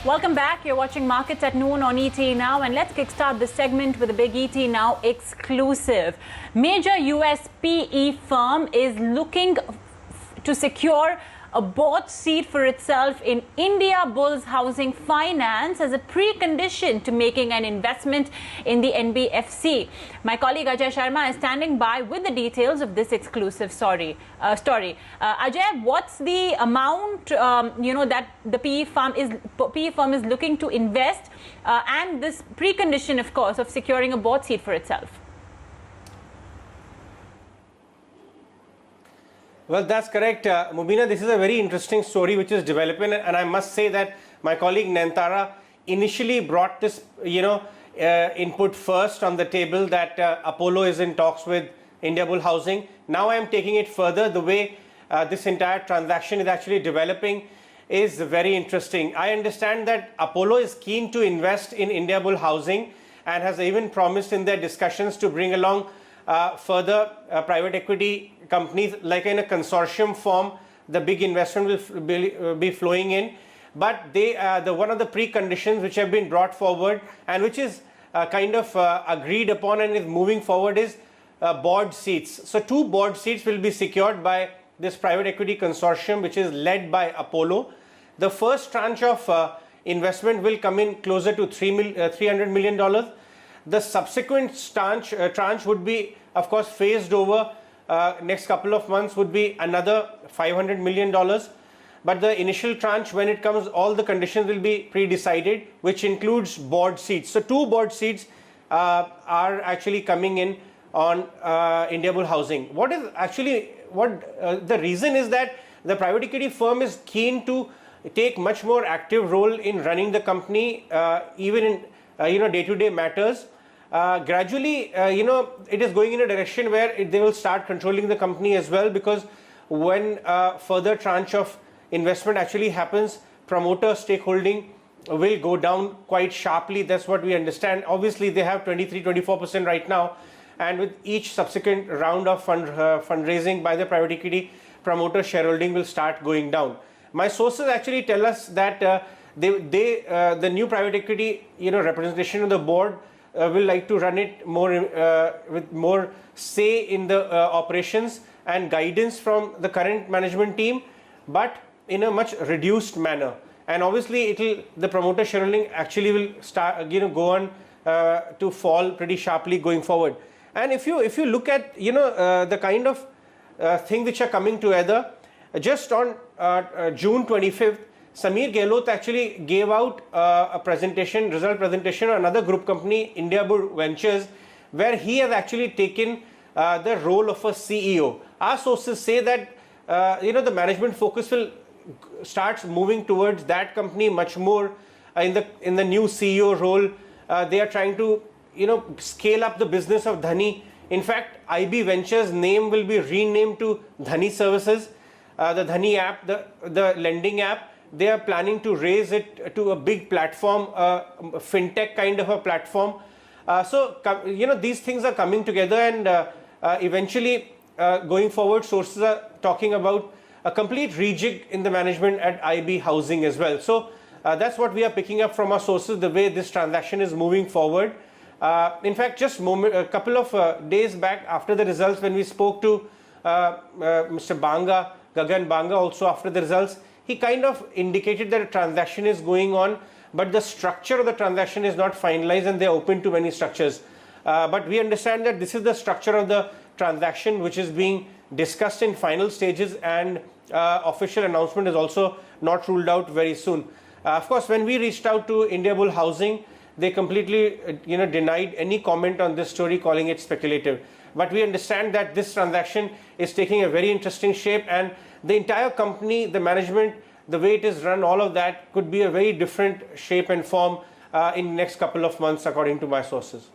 Welcome back. You're watching Markets at Noon on ET Now, and let's kickstart this segment with a big ET Now exclusive. Major US PE firm is looking to secure a board seat for itself in Indiabulls Housing Finance as a precondition to making an investment in the NBFC. My colleague Ajaya Sharma is standing by with the details of this exclusive story. Ajay, what's the amount that the PE firm is looking to invest, and this precondition, of course, of securing a board seat for itself? Well, that's correct, Mubina. This is a very interesting story which is developing, and I must say that my colleague Nantara initially brought this, input first on the table that Apollo is in talks with Indiabulls Housing. Now I am taking it further. The way this entire transaction is actually developing is very interesting. I understand that Apollo is keen to invest in Indiabulls Housing and has even promised in their discussions to bring along further private equity companies, like in a consortium form. The big investment will be flowing in, but one of the preconditions which have been brought forward and which is kind of agreed upon and is moving forward is board seats. So 2 board seats will be secured by this private equity consortium, which is led by Apollo. The first tranche of investment will come in closer to $300 million. The subsequent tranche would be, of course, phased over. Next couple of months would be another $500 million. But the initial tranche, when it comes, all the conditions will be pre-decided, which includes board seats. So 2 board seats are actually coming in on Indiabulls Housing. The reason is that the private equity firm is keen to take much more active role in running the company, even in day-to-day matters. Gradually, it is going in a direction where they will start controlling the company as well, because when further tranche of investment actually happens, promoter stakeholding will go down quite sharply. That's what we understand. Obviously, they have 23-24% right now, and with each subsequent round of fundraising by the private equity, promoter shareholding will start going down. My sources actually tell us that the new private equity representation of the board will like to run it more with more say in the operations and guidance from the current management team, but in a much reduced manner. And obviously, the promoter shareholding actually will start go on to fall pretty sharply going forward. And if you look at the kind of things which are coming together, just on June 25th. Sameer Gehlot actually gave out a result presentation on another group company, Indiabulls Ventures, where he has actually taken the role of a CEO. Our sources say that the management focus will start moving towards that company much more in the new CEO role. They are trying to scale up the business of Dhani. In fact, IB Ventures name will be renamed to Dhani Services. The Dhani app, the lending app, they are planning to raise it to a big platform, fintech kind of a platform. These things are coming together, and eventually going forward, sources are talking about a complete rejig in the management at IB Housing as well. So that's what we are picking up from our sources, the way this transaction is moving forward. In fact, just a couple of days back after the results, when we spoke to Mr. Gagan Banga, also after the results, he kind of indicated that a transaction is going on, but the structure of the transaction is not finalized, and they are open to many structures. But we understand that this is the structure of the transaction which is being discussed in final stages, and official announcement is also not ruled out very soon. Of course, when we reached out to Indiabulls Housing, they completely denied any comment on this story, calling it speculative. But we understand that this transaction is taking a very interesting shape, and the entire company, the management, the way it is run, all of that could be a very different shape and form in the next couple of months, according to my sources.